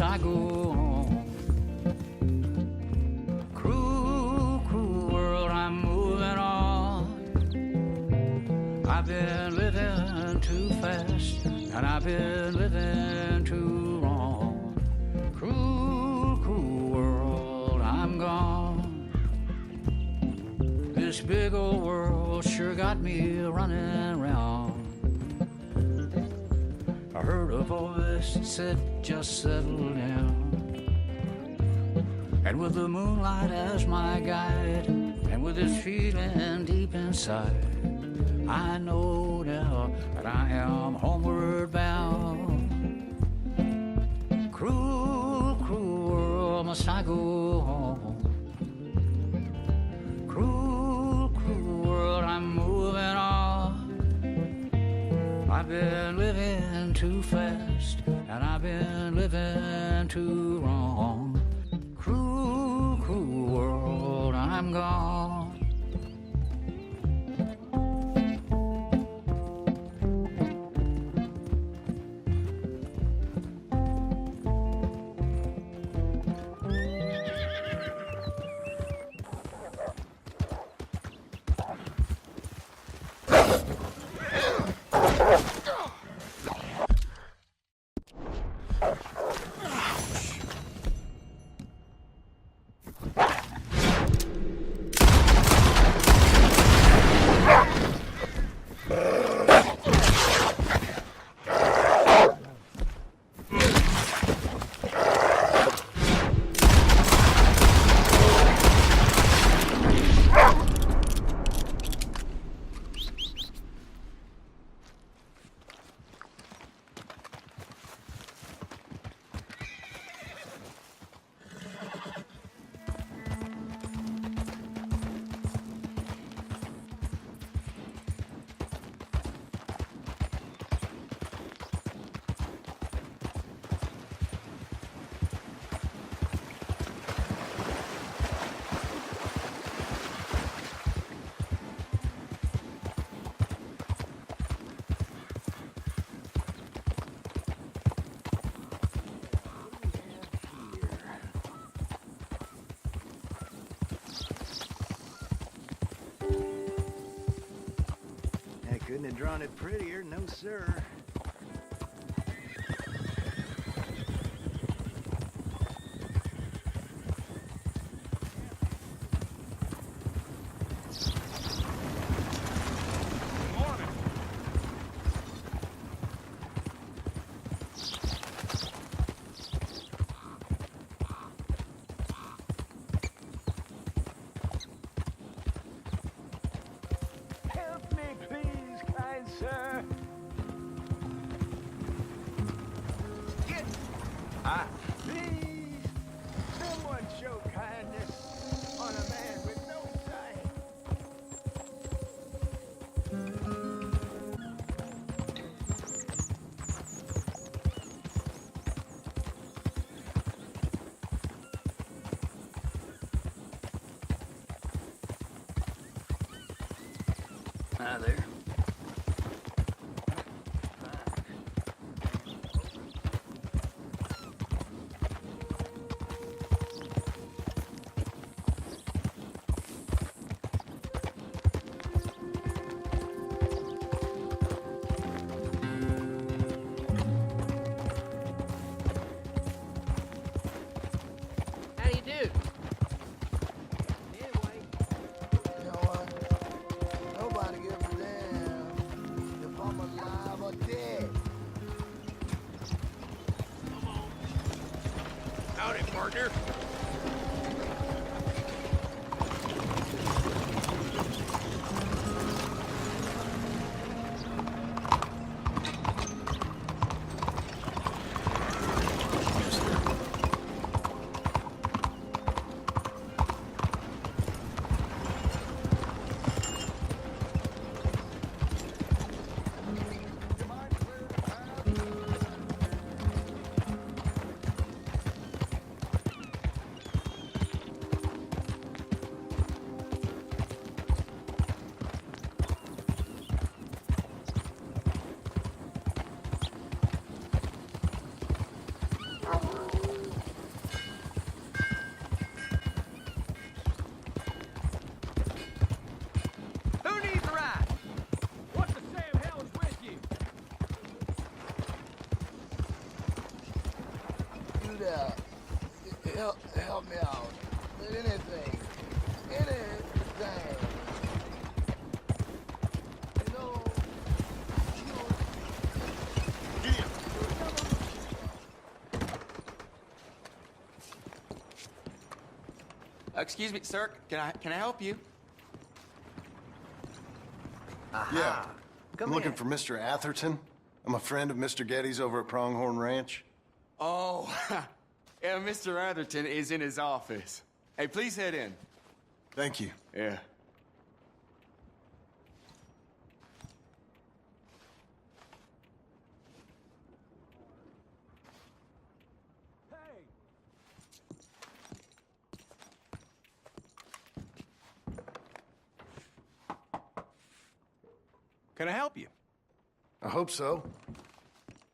must I go on? Cruel, cruel world, I'm moving on. I've been living too fast, and I've been living too wrong. Cruel, cruel world, I'm gone. This big old world sure got me running round. I heard a voice that said, just settle down. And with the moonlight as my guide, and with this feeling deep inside, I know now that I am homeward bound. Cruel, cruel world, must I go home? Cruel, cruel world, I'm moving on. I've been living too fast, and I've been living too wrong. Cruel, cruel world, I'm gone. Couldn't have drawn it prettier, no sir. Please, someone show kindness on a man with no sight. Hi there. Howdy, partner. help me out. Anything. Anything. You know, Excuse me, sir. Can I help you? yeah. I'm looking for Mr. Atherton. I'm a friend of Mr. Getty's over at Pronghorn Ranch. Oh, yeah, Mr. Atherton is in his office. Hey, please head in. Thank you. Yeah. Can I help you? I hope so.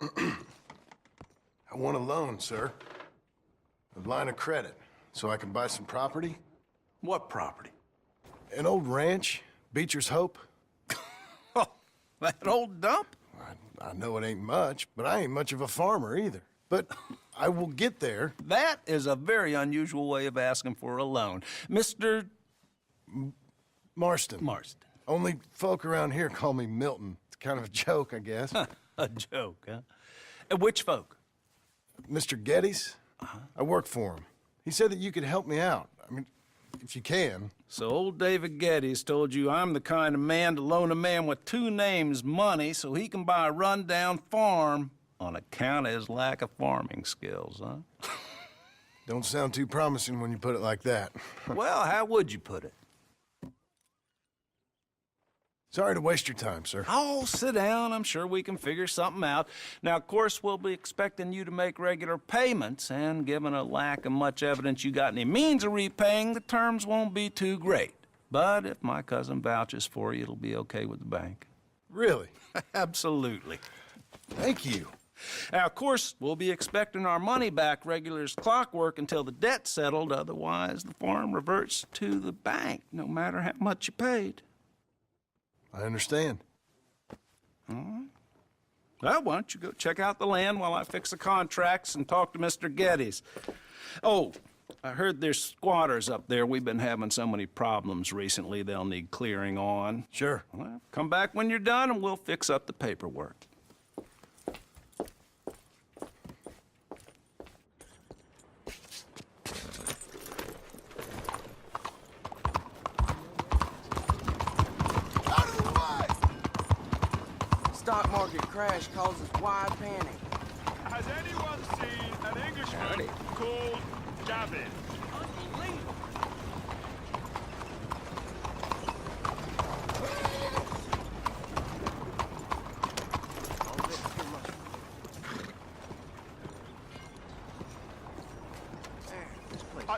I want a loan, sir. A line of credit, so I can buy some property. What property? An old ranch, Beecher's Hope. Oh, that old dump? I know it ain't much, but I ain't much of a farmer either. But I will get there. That is a very unusual way of asking for a loan. Mr. Marston. Marston. Only folk around here call me Milton. It's kind of a joke, I guess. A joke, huh? And which folk? Mr. Getty's? I work for him. He said that you could help me out. I mean, if you can. So old David Geddes told you I'm the kind of man to loan a man with two names money so he can buy a rundown farm on account of his lack of farming skills, huh? Don't sound too promising when you put it like that. Well, how would you put it? Sorry to waste your time, sir. Oh, sit down. I'm sure we can figure something out. Now, of course, we'll be expecting you to make regular payments, and given a lack of much evidence you got any means of repaying, the terms won't be too great. But if my cousin vouches for you, it'll be okay with the bank. Really? Absolutely. Thank you. Now, of course, we'll be expecting our money back regular as clockwork until the debt's settled. Otherwise, the farm reverts to the bank, no matter how much you paid. I understand. All right. Well, why don't you go check out the land while I fix the contracts and talk to Mr. Geddes. Oh, I heard there's squatters up there. We've been having so many problems recently, they'll need clearing on. Sure. Well, come back when you're done and we'll fix up the paperwork. Stock market crash causes wide panic. Has anyone seen an Englishman called Gavin? Unbelievable.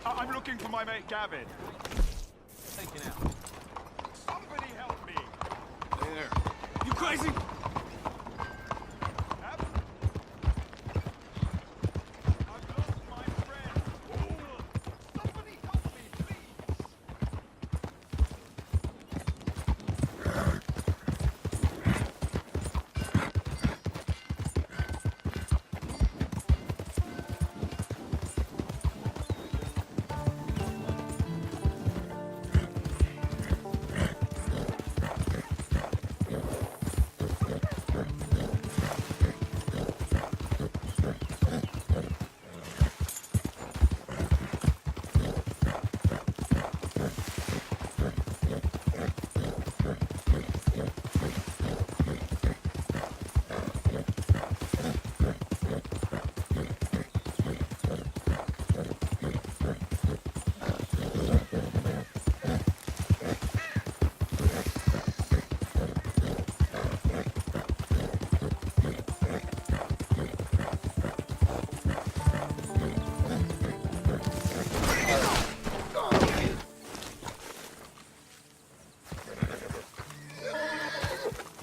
I'm looking for my mate Gavin. Taken out. Somebody help me. There. You crazy? I've lost my friend. Somebody help me, please.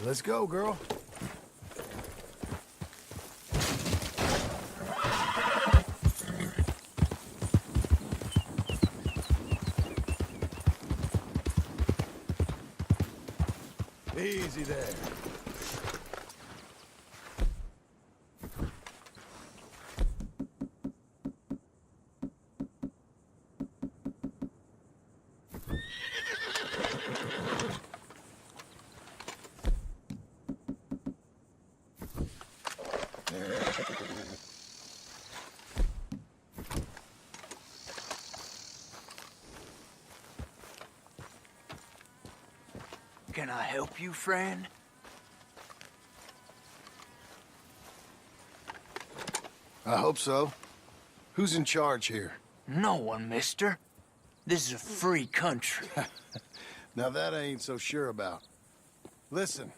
Let's go, girl. Easy there. Can I help you, friend? I hope so. Who's in charge here? No one, mister. This is a free country. Now that I ain't so sure about. Listen,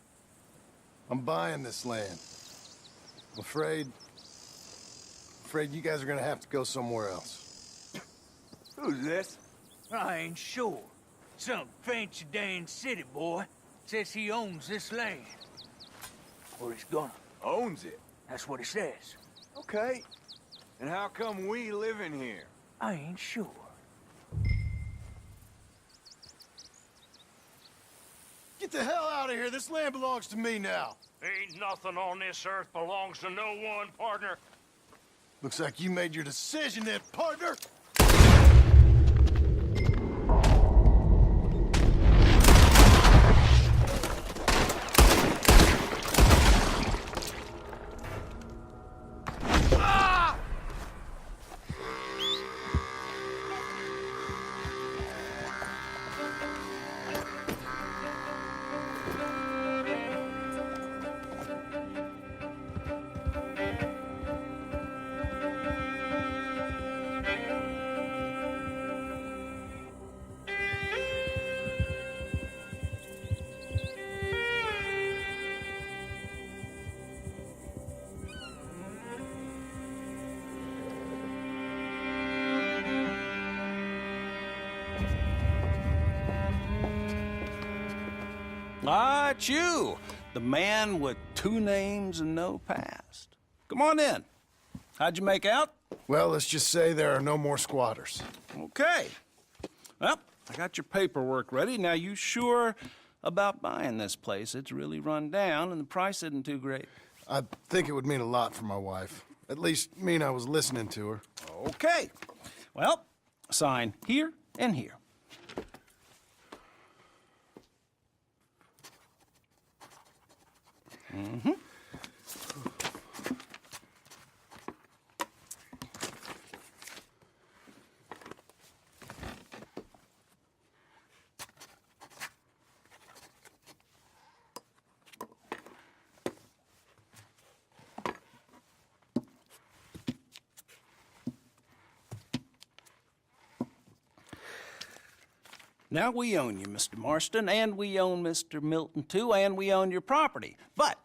I'm buying this land. I'm afraid you guys are gonna have to go somewhere else. Who's this? I ain't sure. Some fancy Dan city boy says he owns this land. Or he's gonna. Owns it. That's what he says. Okay. And how come we live in here? I ain't sure. Get the hell out of here. This land belongs to me now. Ain't nothing on this earth belongs to no one, partner. Looks like you made your decision then, partner. Ah, it's you, the man with 2 names and no past. Come on in. How'd you make out? Well, let's just say there are no more squatters. Okay. Well, I got your paperwork ready. Now, you sure about buying this place? It's really run down, and the price isn't too great. I think it would mean a lot for my wife. At least mean I was listening to her. Okay. Well, sign here and here. Mm-hmm. Now we own you, Mr. Marston, and we own Mr. Milton, too, and we own your property. But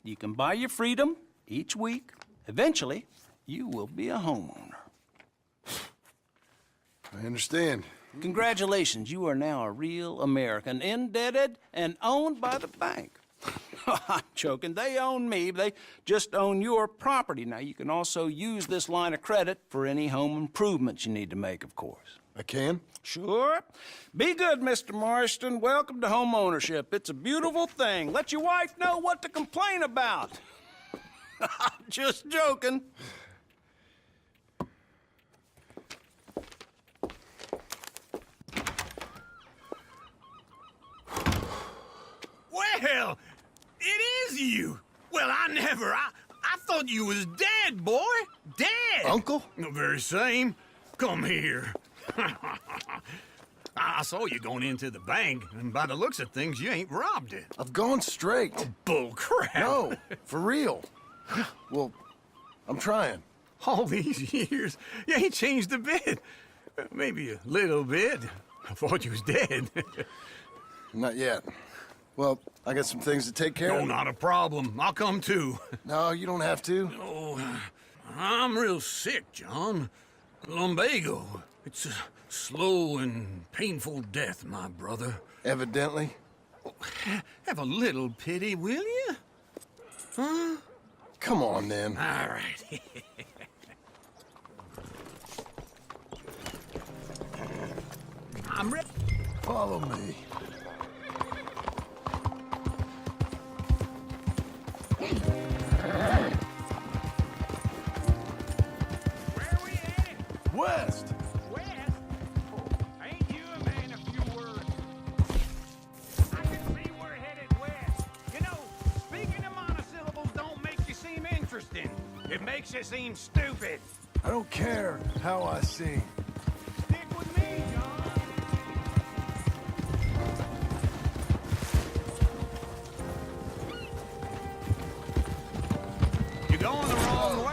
you can buy your freedom each week. Eventually, you will be a homeowner. I understand. Congratulations, you are now a real American, indebted and owned by the bank. I'm joking. They own me. They just own your property. Now, you can also use this line of credit for any home improvements you need to make, of course. I can? Sure. Be good, Mr. Marston. Welcome to home ownership. It's a beautiful thing. Let your wife know what to complain about. Just joking. Well, it is you. Well, I thought you was dead, boy. Dead. Uncle? The very same. Come here. I saw you going into the bank, and by the looks of things, you ain't robbed it. I've gone straight. Bull crap. No, for real. Well, I'm trying. All these years, you ain't changed a bit. Maybe a little bit. I thought you was dead. Not yet. Well, I got some things to take care No, of. not a problem. I'll come too. No, you don't have to. Oh, I'm real sick, John. Lumbago. It's a slow and painful death, my brother. Evidently. Have a little pity, will you? Huh? Come on, then. All right. I'm ready. Follow me. Where we at? West! West? Oh, ain't you a man of few words? I can see we're headed west. You know, speaking of monosyllables don't make you seem interested. nothing. It makes you seem stupid. I don't care how I seem. Stick with me, John. You're going the wrong way.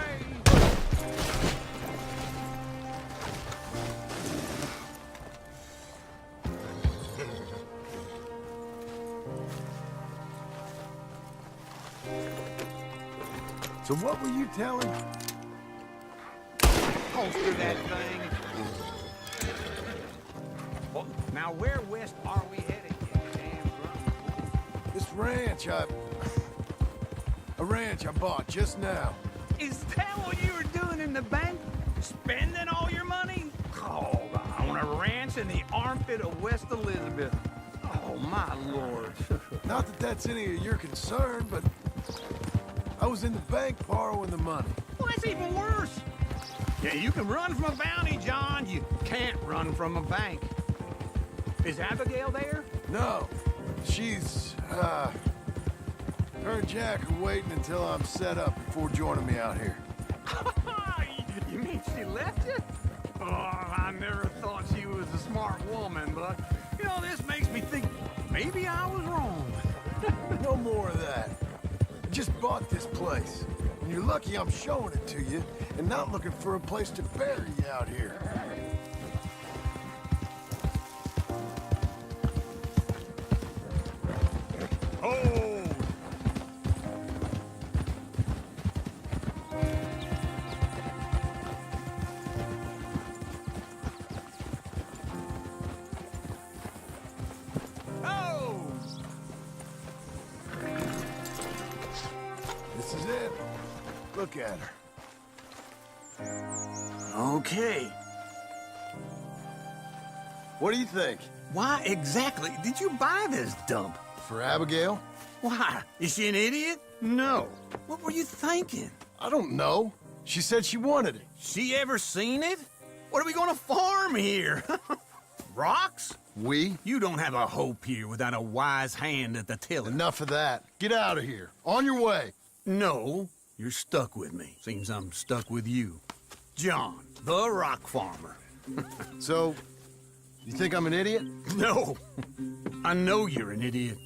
So what were you telling? Holster that thing. Well, now where west are we headed, you damn drunk? This ranch a ranch I bought just now. Is that what you were doing in the bank? Spending all your money? Oh, on a ranch in the armpit of West Elizabeth. Oh, my lord. Not that that's any of your concern, but I was in the bank borrowing the money. Well, that's even worse. Yeah, you can run from a bounty, John. You can't run from a bank. Is Abigail there? No, she's, her and Jack are waiting until I'm set up before joining me out here. You mean she left you? Oh, I never thought she was a smart woman, but, you know, this makes me think maybe I was wrong. No more of that. I just bought this place, and you're lucky I'm showing it to you and not looking for a place to bury you out here. Oh! Oh! This is it. Look at her. Okay. What do you think? Why exactly did you buy this dump? For Abigail? Why? Is she an idiot? No. What were you thinking? I don't know. She said she wanted it. She ever seen it? What are we gonna farm here? Rocks? We? You don't have a hope here without a wise hand at the tiller. Enough of that. Get out of here. On your way. No, you're stuck with me. Seems I'm stuck with you. John, the rock farmer. So, you think I'm an idiot? No, I know you're an idiot.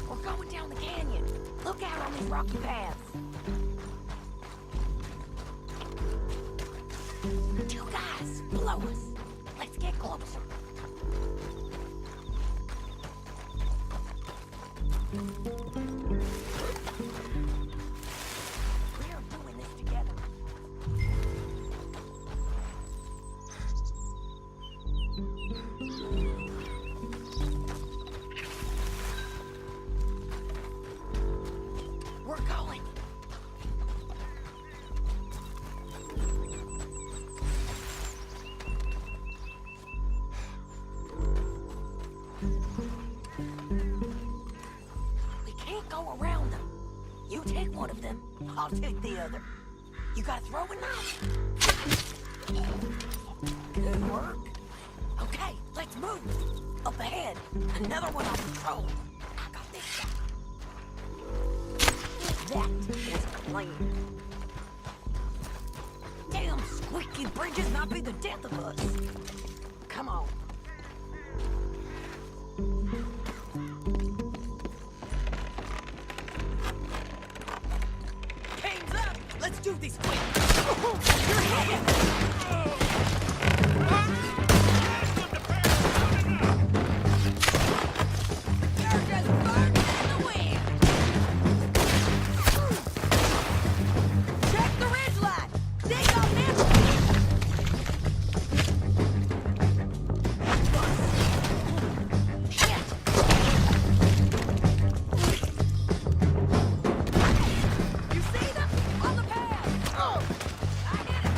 We're going down the canyon. Look out on these rocky paths. Two guys below us. Let's get closer. We are doing this together. We're going. We can't go around them. You take one of them, I'll take the other. You gotta throw a knife. Good work. Okay, let's move. Up ahead, another one on patrol. I got this guy. That is the plan. Damn squeaky bridges might be the death of us. Come on. Let's do this quick. You're hit. You're just burning in the wind. Check the ridgeline. Dig up this. Shit. You see them? On the pad. I did it.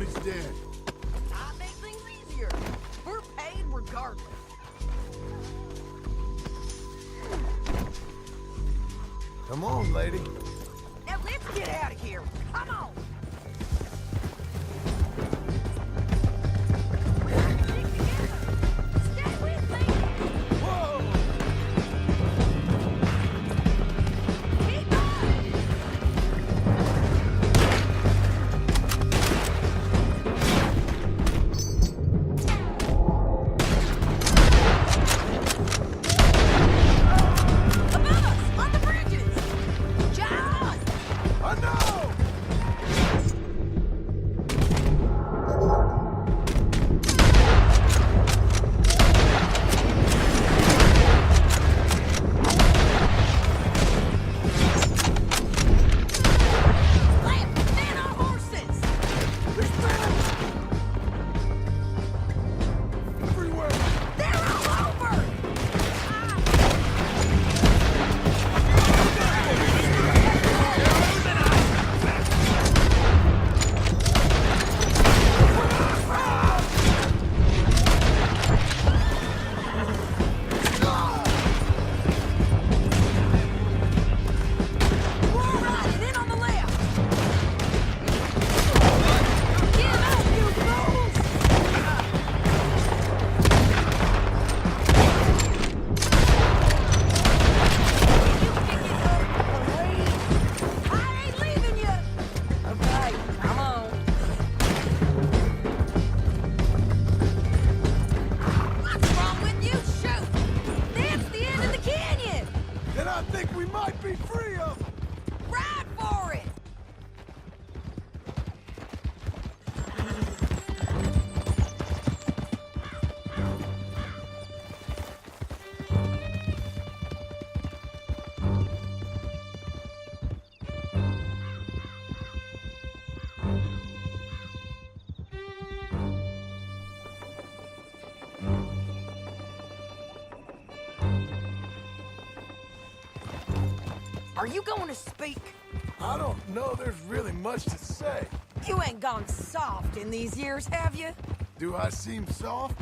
Bounty's dead. I make things easier. We're paid regardless. Come on, lady. Now let's get out of here. Come on. Stick together. Stay with me. Whoa! Keep going. Above us, on the bridges. John! I know! Left, man on horses. There's bandits! Everywhere! They're all over. We're all riding in on the left. Get up, you fools! I ain't leaving you. Okay, come on. What's wrong with you? Shoot! That's the end of the canyon. Then I think we might be free of them! Ride for it. Are you going to speak? I don't know there's really much to say. You ain't gone soft in these years, have you? Do I seem soft?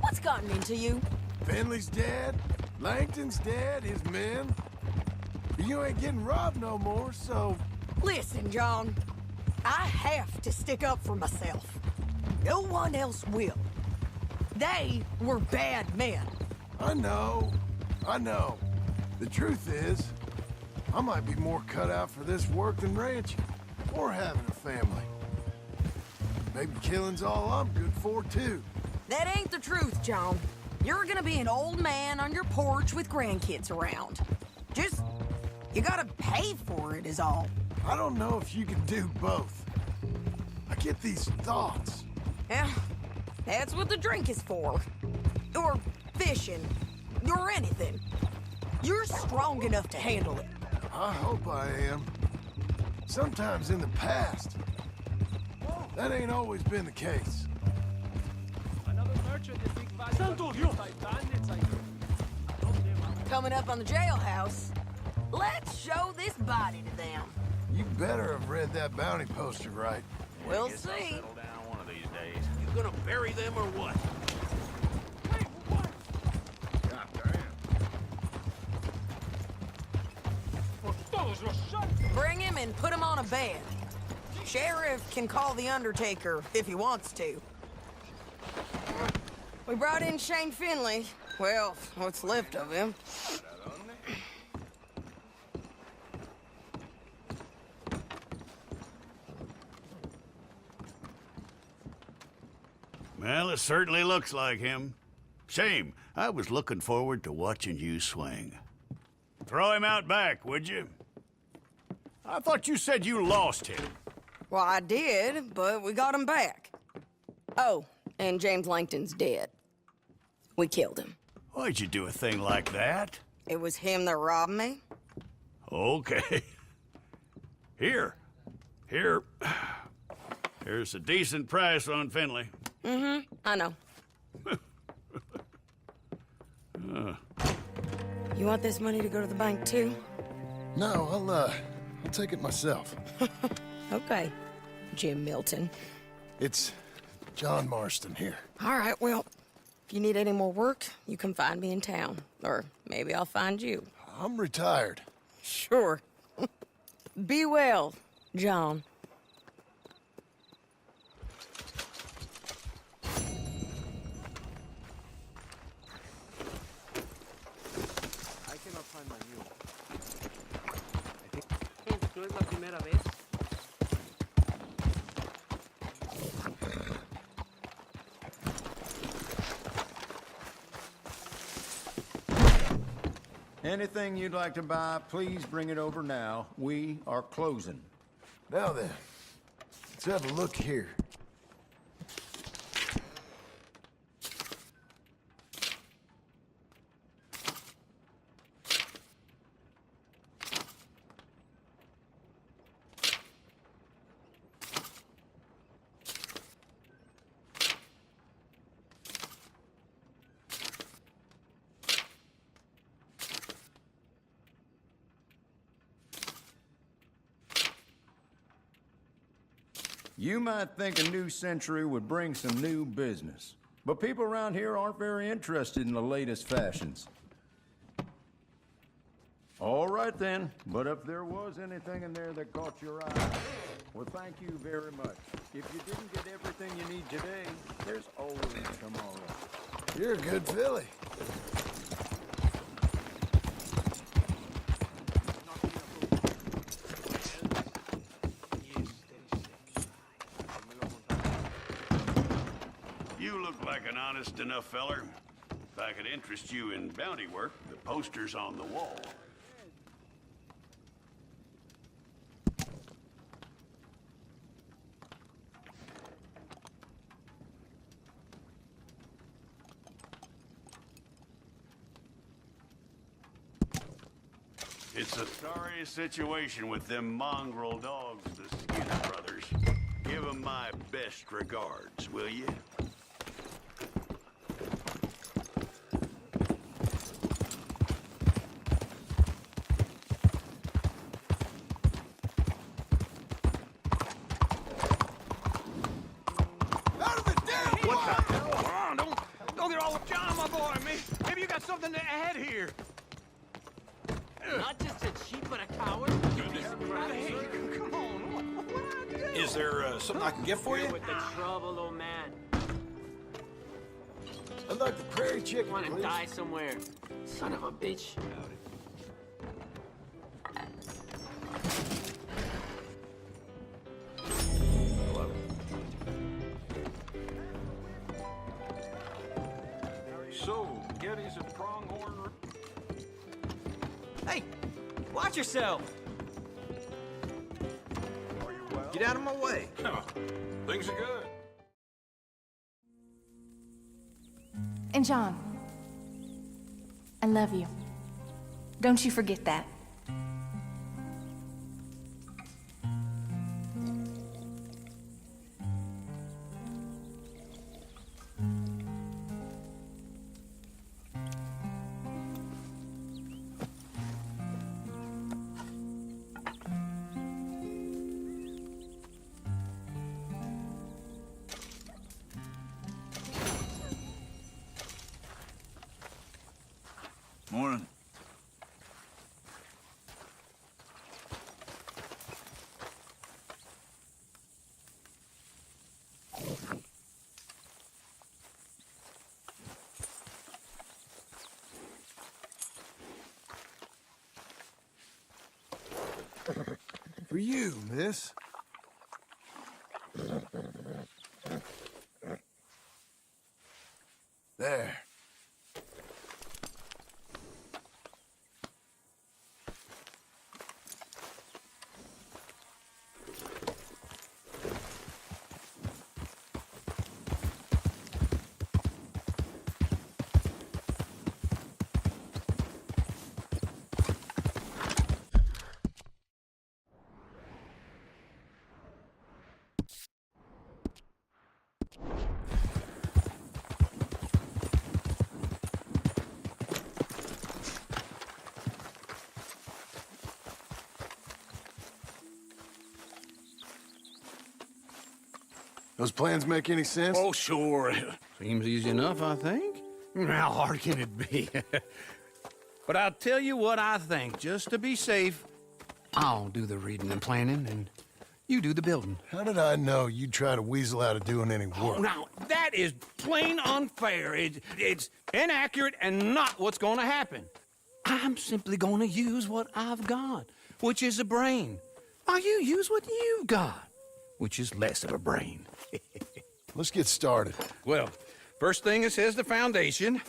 What's gotten into you? Finley's dead, Langton's dead, his men. You ain't getting robbed no more, so... Listen, John. I have to stick up for myself. No one else will. They were bad men. I know. The truth is, I might be more cut out for this work than ranching, or having a family. Maybe killing's all I'm good for, too. That ain't the truth, John. You're gonna be an old man on your porch with grandkids around. Just, you gotta pay for it is all. I don't know if you can do both. I get these thoughts. Yeah, that's what the drink is for. Or fishing. Or anything. You're strong enough to handle it. I hope I am. Sometimes in the past, that ain't always been the case. Coming up on the jailhouse. Let's show this body to them. You better have read that bounty poster right. We'll see. Settle down one of these days. You gonna bury them or what? Bring him and put him on a bed. Sheriff can call the Undertaker if he wants to. We brought in Shane Finley. Well, what's left of him. Well, it certainly looks like him. Shame. I was looking forward to watching you swing. Throw him out back, would you? I thought you said you lost him. Well, I did, but we got him back. Oh, and James Langton's dead. We killed him. Why'd you do a thing like that? It was him that robbed me. Okay. Here's a decent price on Finley. I know. You want this money to go to the bank, too? No, I'll take it myself. Okay, Jim Milton. It's John Marston here. All right, well, if you need any more work, you can find me in town. Or maybe I'll find you. I'm retired. Sure. Be well, John. I cannot find my mule. ¿No es la primera vez? Anything you'd like to buy, please bring it over now. We are closing. Now then, let's have a look here. You might think a new century would bring some new business, but people around here aren't very interested in the latest fashions. All right then, but if there was anything in there that caught your eye, well, thank you very much. If you didn't get everything you need today, there's always tomorrow. You're a good filly. You look like an honest enough feller. If I could interest you in bounty work, the poster's on the wall. It's a sorry situation with them mongrel dogs, the Skinner brothers. Give them my best regards, will you? Don't get all with John, my boy. Maybe you got something to add here. Not just a cheat, but a coward. You'd be surprised. Hey, come on. What did I do? Is there something I can get for you? With the trouble, old man. I'd like the prairie chicken, Want to please. die somewhere. Son of a bitch. So, Geddes and Pronghorn. Hey, watch yourself. Get out of my way. Things are good. And John, I love you. Don't you forget that. Morning. For you, miss. There. Those plans make any sense? Oh, sure. Seems easy enough, I think. How hard can it be? But I'll tell you what I think. Just to be safe, I'll do the reading and planning, and you do the building. How did I know you'd try to weasel out of doing any work? Oh, now, that is plain unfair. It's inaccurate and not what's going to happen. I'm simply going to use what I've got, which is a brain. While you use what you've got, which is less of a brain. Let's get started. Well, first thing it says the foundation,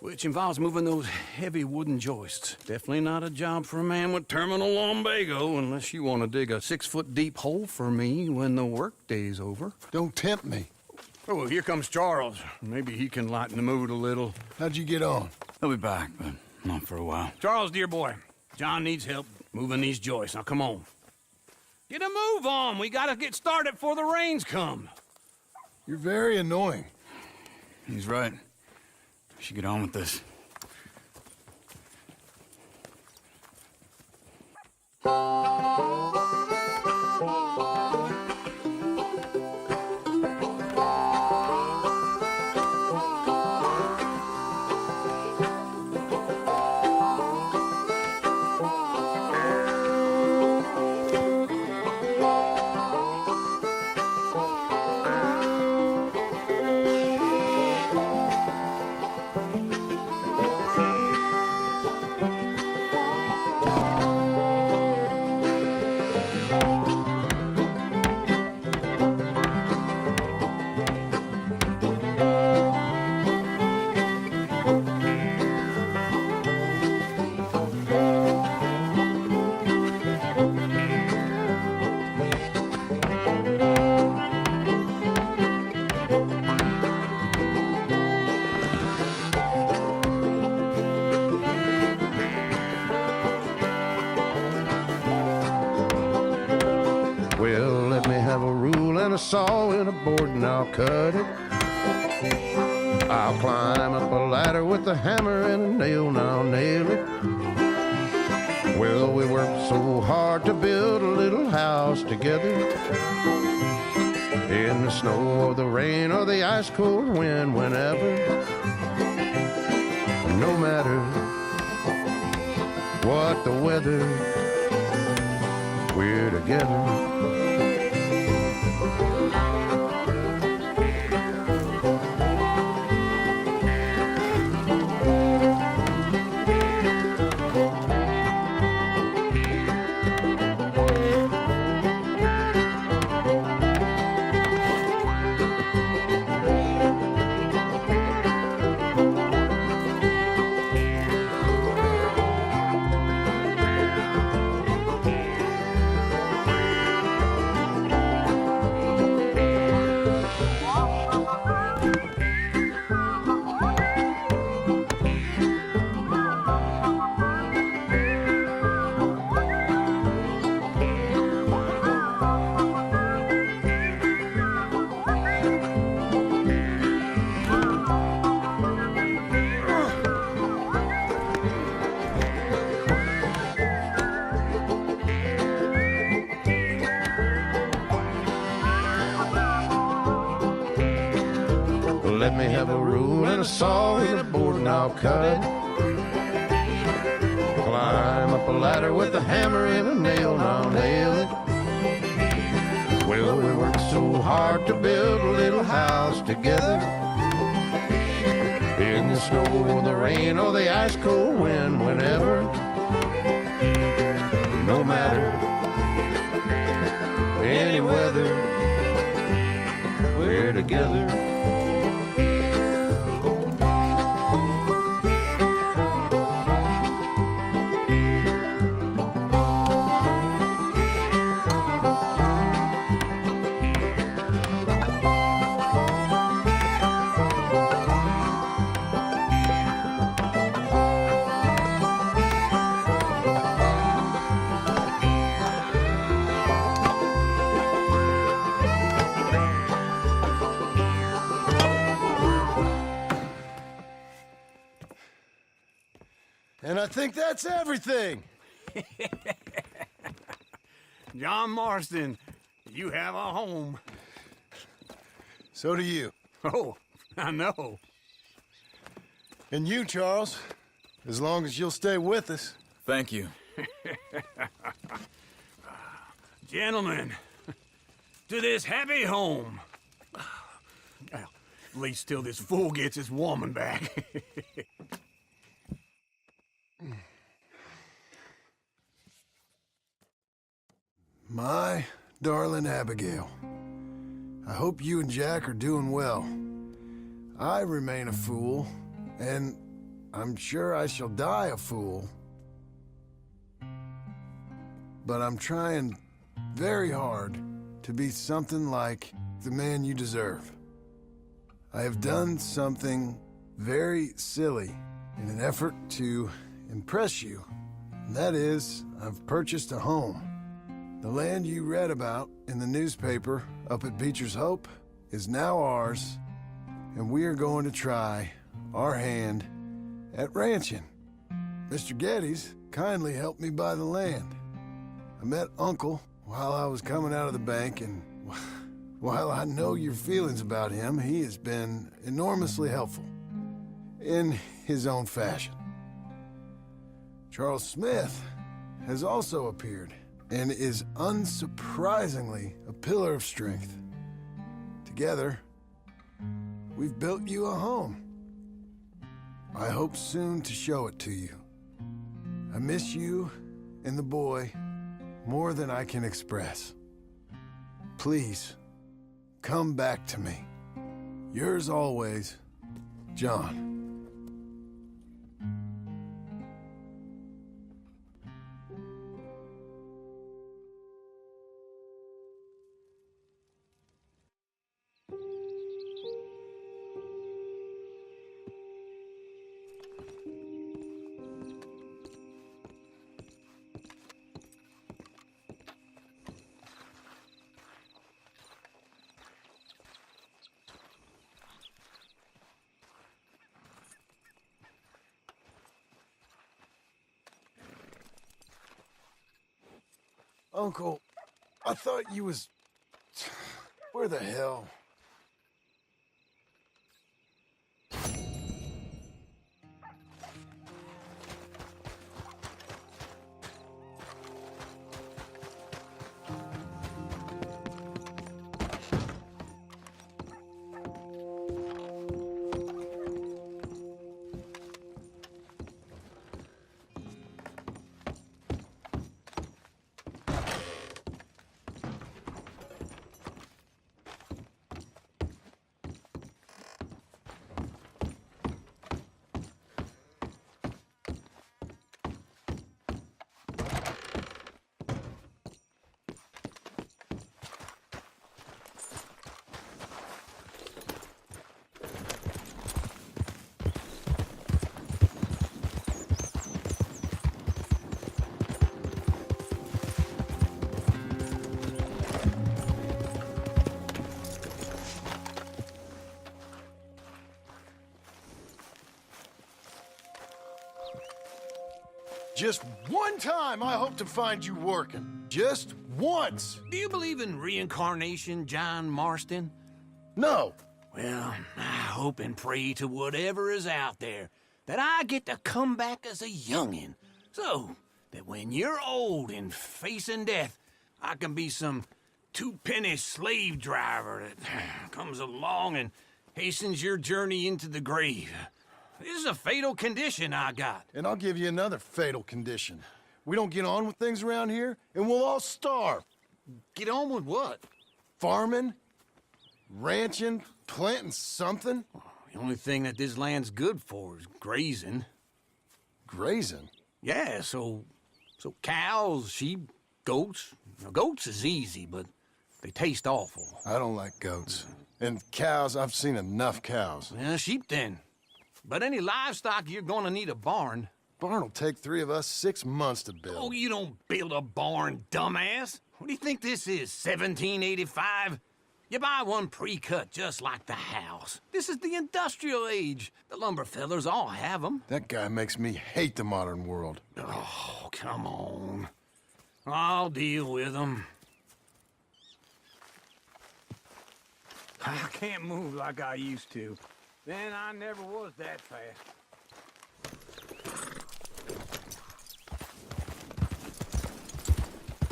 which involves moving those heavy wooden joists. Definitely not a job for a man with terminal lumbago, unless you want to dig a 6-foot deep hole for me when the workday's over. Don't tempt me. Oh, here comes Charles. Maybe he can lighten the mood a little. How'd you get on? He'll be back, but not for a while. Charles, dear boy, John needs help moving these joists. Now, come on. Get a move on. We gotta get started before the rains come. You're very annoying. He's right. We should get on with this. Well, let me have a rule and a saw and a board and I'll cut it. I'll climb up a ladder with a hammer and a nail and I'll nail it. Well, we worked so hard to build a little house together. In the snow or the rain or the ice cold wind, whenever. No matter what the weather, we're together. Let me have a rule and a saw and a board and I'll cut. Climb up a ladder with a hammer and a nail and I'll nail it. Well, we worked so hard to build a little house together. In the snow or the rain or the ice cold wind, whenever. No matter any weather, we're together. And I think that's everything. John Marston, you have a home. So do you. Oh, I know. And you, Charles, as long as you'll stay with us. Thank you. Gentlemen, to this happy home. Well, at least till this fool gets his woman back. My darling Abigail, I hope you and Jack are doing well. I remain a fool, and I'm sure I shall die a fool. But I'm trying very hard to be something like the man you deserve. I have done something very silly in an effort to impress you. And that is, I've purchased a home. The land you read about in the newspaper up at Beecher's Hope is now ours, and we are going to try our hand at ranching. Mr. Geddes kindly helped me buy the land. I met Uncle while I was coming out of the bank, and while I know your feelings about him, he has been enormously helpful in his own fashion. Charles Smith has also appeared and is unsurprisingly a pillar of strength. Together, we've built you a home. I hope soon to show it to you. I miss you and the boy more than I can express. Please, come back to me. Yours always, John. Uncle, I thought you was... Where the hell? Just one time I hope to find you working. Just once. Do you believe in reincarnation, John Marston? No. Well, I hope and pray to whatever is out there that I get to come back as a youngin', so that when you're old and facing death, I can be some two-penny slave driver that comes along and hastens your journey into the grave. This is a fatal condition I got. And I'll give you another fatal condition. We don't get on with things around here, and we'll all starve. Get on with what? Farming, ranching, planting something. The only thing that this land's good for is grazing. Grazing? Yeah, so cows, sheep, goats. Now, goats is easy, but they taste awful. I don't like goats. And cows, I've seen enough cows. Yeah, sheep then. But any livestock, you're gonna need a barn. Barn will take 3 of us 6 months to build. Oh, you don't build a barn, dumbass. What do you think this is, 1785? You buy one pre-cut just like the house. This is the industrial age. The lumber fellers all have them. That guy makes me hate the modern world. Oh, come on. I'll deal with them. I can't move like I used to. Then I never was that fast.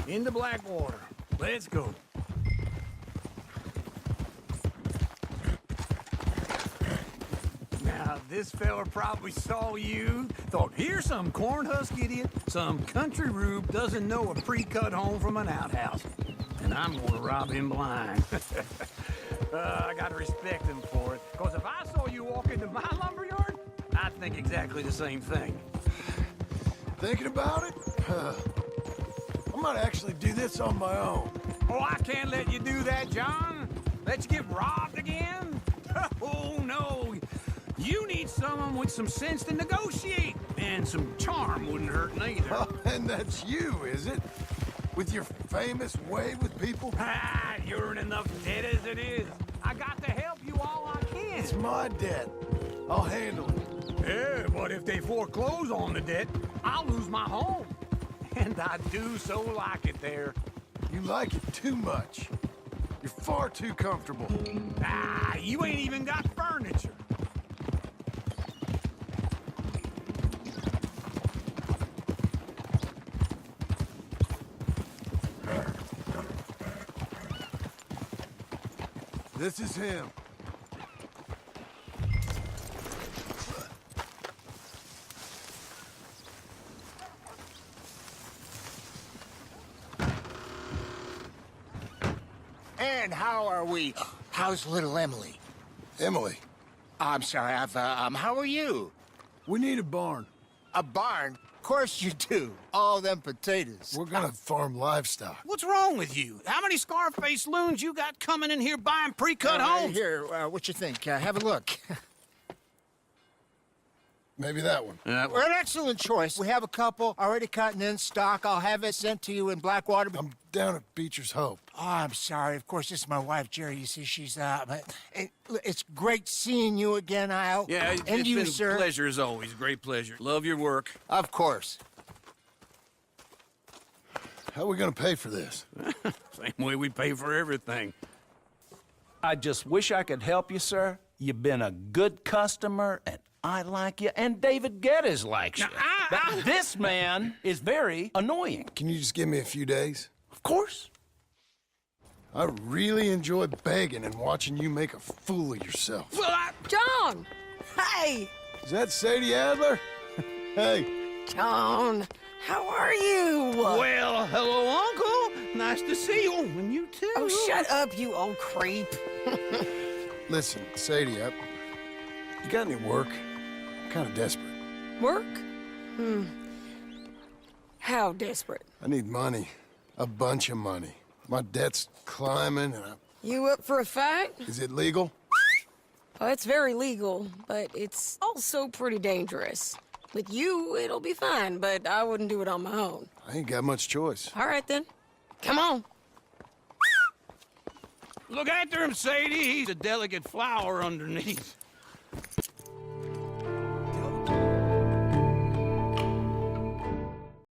Into Blackwater. Let's go. Now, this fella probably saw you, thought, here's some corn-husk idiot, some country rube doesn't know a pre-cut home from an outhouse. And I'm gonna rob him blind. I gotta respect him for it, because if I saw you walk into my lumberyard, I'd think exactly the same thing. Thinking about it? I might actually do this on my own. Oh, I can't let you do that, John. Let you get robbed again? Oh, no. You need someone with some sense to negotiate. And some charm wouldn't hurt neither. Oh, and that's you, is it? With your famous way with people? Ah, you're in enough debt as it is. I got to help you all I can. It's my debt. I'll handle it. Yeah, but if they foreclose on the debt, I'll lose my home. And I do so like it there. You like it too much. You're far too comfortable. Ah, you ain't even got furniture. This is him. And how are we? How's little Emily? Emily. I'm sorry, how are you? We need a barn. A barn? Of course you do. All them potatoes. We're gonna farm livestock. What's wrong with you? How many Scarface loons you got coming in here buying pre-cut homes? Here, what you think? Have a look. Maybe that one. We're an excellent choice. We have a couple already cut and in stock. I'll have it sent to you in Blackwater. I'm down at Beecher's Hope. Oh, I'm sorry. Of course, this is my wife, Jerry. You see, she's it's great seeing you again, Al. Yeah, and it's you, been sir. a pleasure as always. Great pleasure. Love your work. Of course. How are we gonna pay for this? Same way we pay for everything. I just wish I could help you, sir. You've been a good customer, and I like you, and David Geddes likes you. But this man is very annoying. Can you just give me a few days? Of course. I really enjoy begging and watching you make a fool of yourself. Well, John! Hey! Is that Sadie Adler? Hey. John, how are you? Well, hello, Uncle. Nice to see you. And you too. Oh, shut up, you old creep. Listen, Sadie, you got any work? I'm kind of desperate. Work? How desperate? I need money. A bunch of money. My debt's climbing, and You up for a fight? Is it legal? Well, it's very legal, but it's also pretty dangerous. With you, it'll be fine, but I wouldn't do it on my own. I ain't got much choice. All right, then. Come on. Look after him, Sadie. He's a delicate flower underneath.